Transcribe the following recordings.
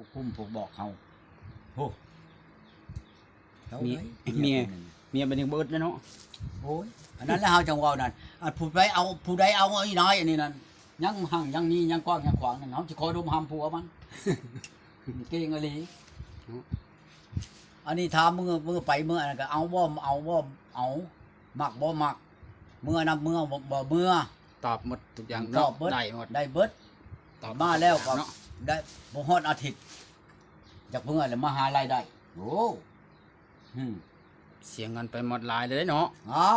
ผู้คุมผู้บอกเขาโอ้เมียเป็นยังเบิดแล้วเนาะโอ้ยอันนั้นแล้วเฮาจังว่านั่นผู้ใดเอาอีน้อยอันนี้นั่นยังหั่งยังนี่ยังกว้างยังขวางนั่นเฮาสิคอยดมหำผัวมันเก่งอีหลีอันนี้ถามมือไปมืออันนั้นก็เอาบ่เอามักบ่มักมือนํมือบ่มือตอบหมดทุกอย่างตอบได้หมดได้เบิดตอบมาแล้วก็ได้บ่ฮอดอาทิตย์จากเมื่อแล้วมาหารายได้โอ้เสียเงินไปหมดหลายเลยเนาะเอา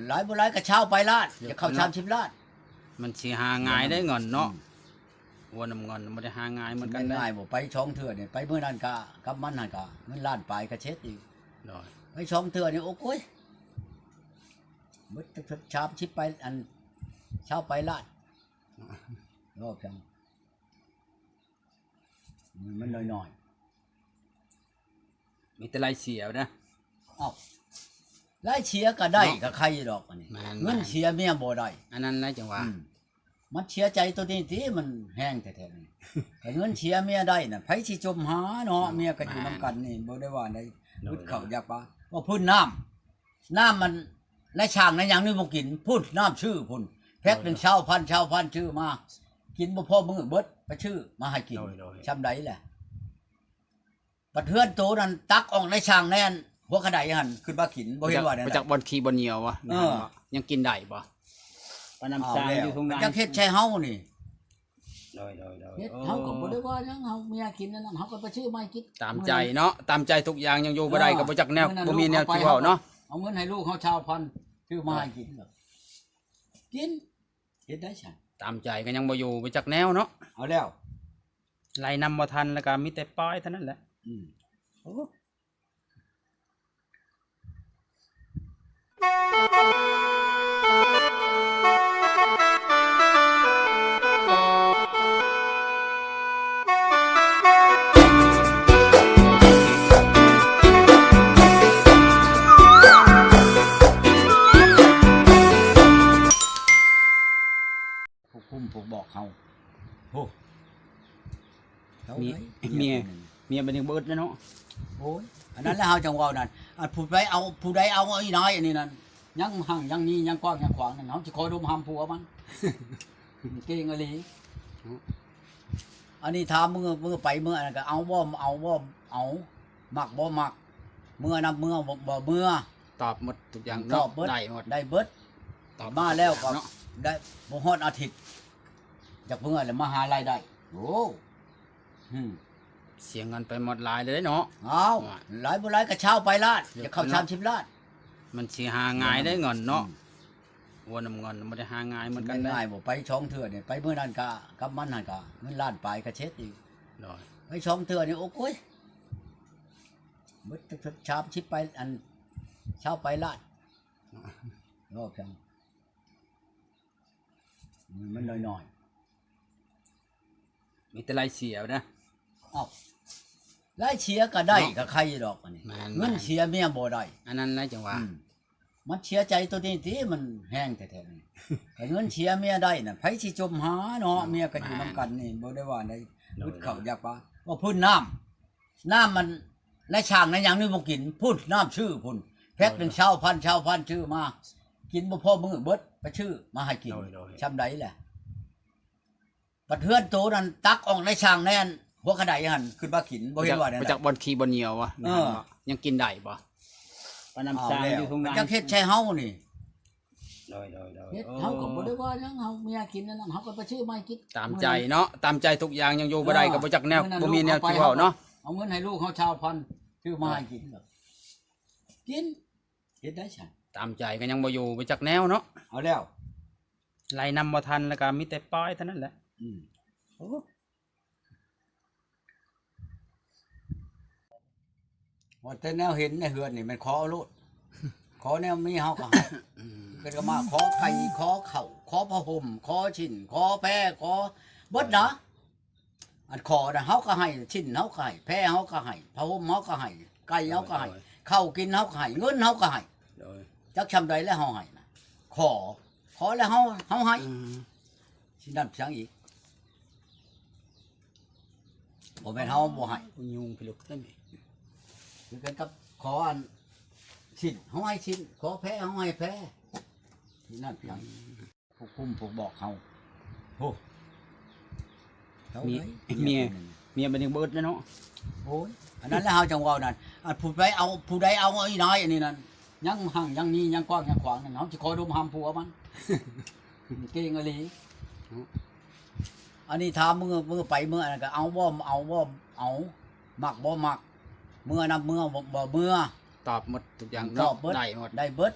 หลายบ่หลายก็เช่าไปล้านจะเข้า30ล้านมันสิหาง่ายได้เงินเนาะวนน้ำเงินบ่ได้หาง่ายเหมือนกันง่ายบ่ไปช่องเทื่อนี่ไปมื้อนั้นก็กับมันนั่นก็เงินล้านปลายก็เช็ดอีกไปช่องเทื่อนี่โอ้ยมึดชามชิปไปอันเช่าไปล้านรอบจังมันน้อยๆมีแต่รายเสียนะอ้าวรายเสียก็ได้ก็ใครดอกอันนี้เงินเสียเมียบ่ได้อันนั้นนะจังหวะมันเสียใจตัวนี้ที่มันแห้งแท้ๆนี่แต่เงินเสียเมียได้น่ะไผสิจมหาเนาะเมียก็อยู่นํกันนี่บ่ได้ว่าได้พุดเข้าอยากปะว่าพุ่นน้ำมันในช่างในหยังนี่บ่กินพุ่นน้ำชื่อพุ่นแพ็คนึง1,000ชื่อมากินบ่พอมื้อเบิดไปชื่อมาให้กินชำใดแหละบัดเฮือนโตนั่นตักออกในช่างแน่นหัวกระไดหั่นขึ้นมากินบ่เห็นว่าได้มาจากบ่อนขี้บ่อนเหนียววะยังกินได้บ่ปน้ำซางอยู่ทุ่งนาจักเฮ็ดใช่เฮานี่เฮ็ดเฮาก็บ่ได้ว่าหยังเฮาเมียกินนั่นเฮาก็ไปชื่อมากินตามใจเนาะตามใจทุกอย่างยังอยู่บ่ได้ก็บ่จักแนวบ่มีแนวที่เว้าเนาะเอาเงินให้ลูกเฮาชาวพันชื่อมาให้กินกินเฮ็ดได้ซั่นตามใจก็ยังบ่อยู่บ่จักแนวเนาะเอาแล้วไล่นำบ่ทันแล้วก็มีแต่ปล่อยเท่านั้นแหละโอ้ผู้คุมผู้บอกเขาโอ้เมียเป็นยังเบิดแล้วเนาะโอ้ยอันนั้นแล้วเฮาจังว่านั่นผู้ใดเอาอีน้อยอันนี้นั่นยังหั่งยังนี่ยังกว้างยังขวางนั่นเฮาสิคอยดมหำผัวมันเก่งอีหลีอันนี้ถามมือไปมืออันนั้นก็เอาบ่เอามักบ่มักมือนํมือบ่มือตอบหมดทุกอย่างตอบได้หมดได้เบิดตอบมาแล้วก็ได้บ่ฮอดอาทิตย์จากเมื่อแล้วมาหารายได้โอ้เสียเงินไปหมดหลายเลยเนาะเอาหลายบ่หลายก็เช่าไปล้านจะเข้า30ล้านมันสิหาง่ายได้เงินเนาะวนน้ำเงินบ่ได้หาง่ายเหมือนกันง่ายบ่ไปช่องเทื่อนี่ไปมื้อนั้นก็กับมันนั่นก็เงินล้านปลายก็เช็ดอีกไปช่องเทื่อนี่โอ้ยมึดชามชิปไปอันเช่าไปล้านรอบจังมันน้อยมีแต่รายเสียนะอ้าวรายเสียก็ได้ก็ใครดอกอันนี้เงินเสียเมียบ่ได้อันนั้นนะจังหวะมันเสียใจตัวนี้ที่มันแห้งแท้ๆนี่แต่เงินเสียเมียได้น่ะไผสิจมหาเนาะเมียก็อยู่นํกันนี่บ่ได้ว่าได้พุดเข้าอยากปะว่าพุ่นน้ำมันในช่างในหยังนี่บ่กินพุ่นน้ำชื่อพุ่นแพ็คนึง1,000ชื่อมากินบ่พอมื้อเบิดไปชื่อมาให้กินชำใดแหละบัดเฮือนโตนั่นตักออกในช่างแน่นหัวกระไดหั่นขึ้นมากินบ่เห็นว่าได้มาจากบ่อนขี้บ่อนเหนียววะยังกินได้บ่ปน้ำซางอยู่ทุ่งนาจักเฮ็ดใช่เฮานี่เฮ็ดเฮาก็บ่ได้ว่าหยังเฮาเมียกินนั่นเฮาก็ไปชื่อมากินตามใจเนาะตามใจทุกอย่างยังอยู่บ่ได้ก็บ่จักแนวบ่มีแนวที่เว้าเนาะเอาเงินให้ลูกเฮาชาวพันชื่อมาให้กินกินเฮ็ดได้ซั่นตามใจก็ยังบ่อยู่บ่จักแนวเนาะเอาแล้วไล่นำบ่ทันแล้วก็มีแต่ปล่อยเท่านั้นแหละว่าแต่แนวเห็นในเฮือนนี่มันขอโลดขอแนวมีเฮาก็ให้ก็มาขอไข่ขอข้าวขอผ้าห่มขอชิ้นขอแพรขอเบิดนะอันขอน่ะเฮาก็ให้ชิ้นเฮาก็ให้แพรเฮาก็ให้ผ้าห่มเฮาก็ให้ไก่เฮาก็ให้ข้าวกินเฮาก็ให้เงินเฮาก็ให้จักชำใดแล้วเฮาให้นะขอแล้วเฮาให้สินั่นเพียงอีก บ่แม่นเฮาบ่ให้ ยุงพิลุกได้ไหม คือกันกับขออันชิ้นเฮาให้ชิ้นขอแพ้เฮาให้แพ้ที่นั่นหยังผู้คุมผู้บอกเฮาโอ้เท่าไหร่ เมียเป็นยังเบิดแล้วเนาะ โอ้ยอันนั้นแล้วเฮาจังเว้านั่นอันผู้ใดเอาผู้ใดเอาไอ้น้อยอันนี้นั่นยังหั่งยังมียังกว้างยังขวางนั่นเฮาสิคอยดมหำผัวมัน เก่งอีหลีอันนี้ถามมือไปมืออันนั้นก็เอาบ่เอามักบ่มักมือนํมือบ่มือ ตอบหมดทุกอย่าง ตอบเบิด ได้หมด ได้เบิด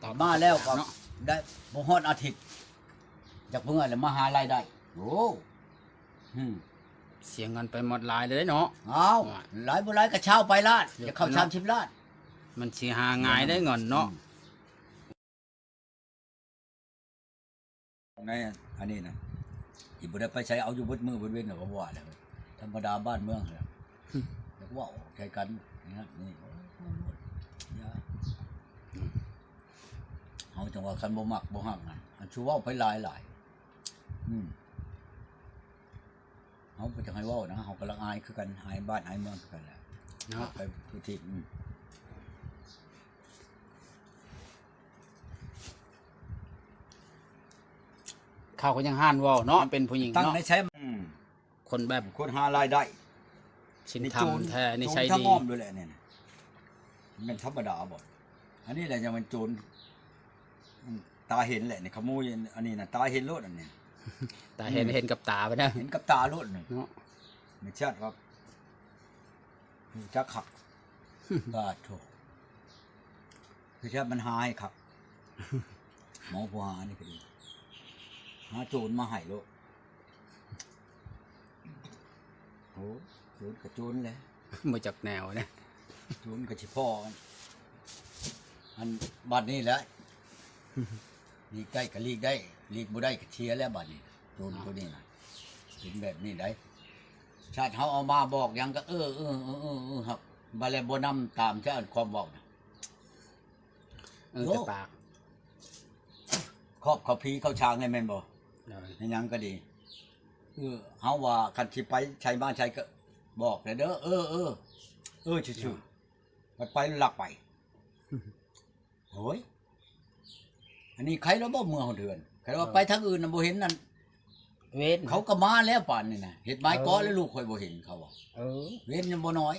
ตอบ มาแล้วก็ เนาะ ได้บ่ฮอดอาทิตย์จากมือแล้วมาหารายได้โอ้อืม เสียเงินไปหมดหลายเลยเนาะ เอาหลายบ่หลายก็เช่าไปล้านจะเข้า30ล้าน มันสิหาง่ายได้เงินเนาะ ในอันนี้นะอีบ่ได้ไปใช้เอาอยู่เบิดมือเบิดเว้นก็บ่ว่าแล้วธรรมดาบ้านเมืองแล้วแล้วว่าใช้กันนะนี่เฮาจังว่าคันบ่มักบ่ฮักนั่นอันชูเว้าไปหลายเฮาบ่จังให้เว้านะเฮาก็ละอายคือกันหายบ้านหายเมืองคือกันแหละ เนาะ ไปทุกที่เขาก็ยังห้านเว้าเนาะเป็นผู้หญิง ตั้ง เนาะ ในใช้คนแบบ คนหารายได้ ชินธรรมแท้นิสัย ทั้ง ดี อ้อมด้วยแหละเนี่ยมันธรรมดาบ่อันนี้แหละจะมันโจรตาเห็นแหละนี่ขโมยอันนี้น่ะตาเห็นรถอันนี้ แต่เห็นกับตาไปนะ เห็นกับตารถนี่ เนาะ ไม่ชัดครับจักขับ ก็โถคือชัดมันหายครับหมอผู้หานี่ก็ดีหาโจรมาให้โลดโอ้โจรกับโจรแหละ มาจากแนวนะ โจรกับชิพ่อกันอันบัดนี้แหละลีกได้ก็ลีกได้ลีกบ่ได้ก็เชียร์แล้วบัดนี้โจรตัวนี้นะเห็นแบบนี้ได้ชาติเขาเอามาบอกยังก็ครับบาเลบ่นำตามชาติความบอกนะ แต่ปาก ครอบเขาพีเขาช้างให้แม่นบ่ เลย ในยังก็ดีเฮาว่าคันสิไปใช้บ้านใช้ก็บอกเลยเด้อชื่อๆไปหลักไปโอ้ยอันนี้ใครแล้วบ่เมืองเดือนใครว่าไปทางอื่นน่ะบ่เห็นนั่น เว้น เขาก็มาแล้วป่านนี่นะเฮ็ดไม้ก้อแล้วลูกค่อยบ่เห็นเขาว่า เว้นยังบ่น้อย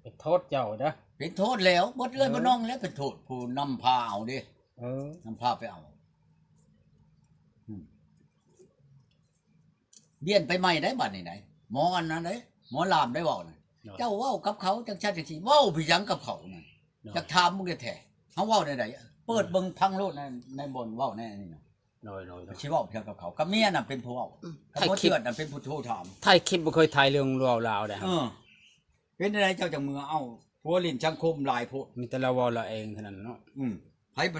เป็นโทษเจ้าเด้อ เป็นโทษแล้วบ่เอื้อยบ่น้องแล้วเป็นโทษผู้นำพาเอาเด้ เออน ำพาไปเอาเบี้ยนไปใหม่ได้บัดนี่ไหนหมออันนั้นเด้หมอลามได้เว้าน่ะเจ้าเว้ากับเขาจังซั่นจังซี่เว้าพี่หยังกับเขานั่นจักถามมึงได้แท้เฮาเว้าได้ไดเปิดเบิ่งพังโลดในบ่นเว้าแน่นี่น่ะ โดย สิเว้าเพียงกับเขากับเมียน่ะเป็นผู้เว้ากับบ่เชื่อน่ะเป็นผู้โทรถาม ไทยคลิปบ่เคยถ่ายเรื่องราวได้ครับ เป็นอะไรเจ้าจังมือเอ้าผัวลิ้นสังคมหลายโพด มีแต่เราเว้าเราเองเท่านั้นเนาะ ไผบ่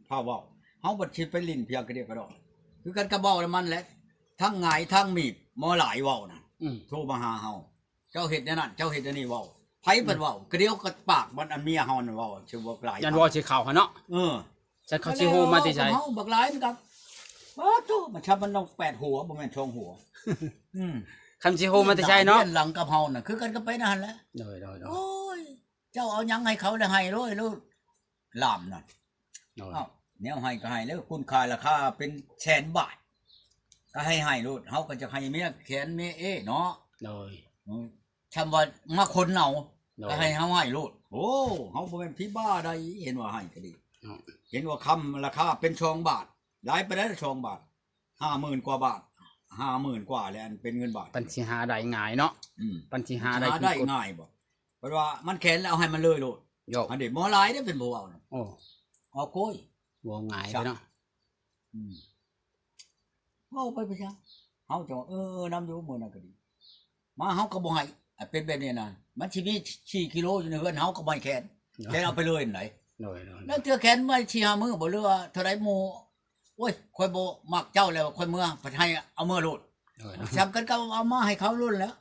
พาเว้าเฮาบ่สิไปลิ้นเพียงกระเดียวกระดอกคือกันกับเว้าแล้วมันแหละทั้งหงายทั้งมีบหมอหลายเว้าน่ะโทรมาหาเฮาเจ้าเฮ็ดแนวนั้นเจ้าเฮ็ดอันนี้เว้าไผเพิ่นเว้ากระเดียวกับปากมันอันเมียเฮานั่นเว้าชื่อว่าหลาย ยันเว้าสิเข้าหั่นเนาะฉันเขาสิฮู้มาที่ไส เฮาบักหลายเหมือนกันบ่โตมันชับมันต้อง8หัวบ่แม่น2หัว คำสิฮู้มาที่ไสเนาะ หลังกับเฮาน่ะคือกันก็ไปนั่นแหละ โดย โอ้ยเจ้าเอายังให้เขาได้ให้ร้อยลูกลามนั่นแนวให้ก็ให้แล้วคุณค่าราคาเป็นแสนบาทก็ให้ลูกเฮาก็จะให้เมียแขนเมียเนาะ โดย ชำว่ามาคนเอาก็ให้เฮาให้ลูกโอ้เฮาบ่แม่นพี่บ้าใดเห็นว่าให้ก็ดีเห็นว่าคำราคาเป็น2 บาทหลายไปได้2 บาท 50,000 กว่าบาท 50,000 กว่าแล้วอันเป็นเงินบาท ปัญสิหาได้ง่ายเนาะปัญสิหาได้ ได้ง่ายบ่เพราะว่ามันแขนแล้วเอาให้มันเลยโลดอันนี้หมอหลายได้เป็นบ่เอาน่ะ โอ้ เอาโก้ย บ่ง่ายเนาะ เฮาไปจังเฮาจะนำอยู่มื้อนั้นก็ดีมาเฮาก็บ่ให้เป็นแบบนี้น่ะมันสิมี4กิโลอยู่ในเฮือนเฮาก็บ่ให้แขนเอาไปเลยไหน โดย แล้วเทื่อแขนมา4-5มื้อบ่เหลือเท่าใดหมู่โอ้ยข่อยบ่มักเจ้าแล้วข่อยเมื่อไปให้เอาเมื่อโลดจำกันก็เอามาให้เขารุ่นแล้ว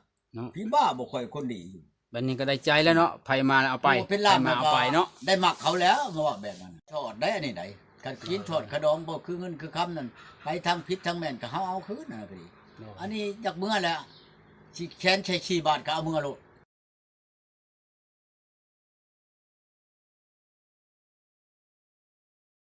พี่บ้าบ่ค่อยคนดีอยู่ บัดนี้ก็ได้ใจแล้วเนาะไผมาเอาไป เป็นลาบ มาเอาไปเนาะ ได้มักเขาแล้วมาว่าแบบนั้นทอดได้อันนี้ไหนการกินทอดขะดองบ่คือเงินคือคำนั่นไปทางผิดทางแม่นก็เฮาเอาคืนน่ะก็ดีอันนี้จากเมื่อแล้ว สิแค้นใช้ชีบาทก็เอามือโลด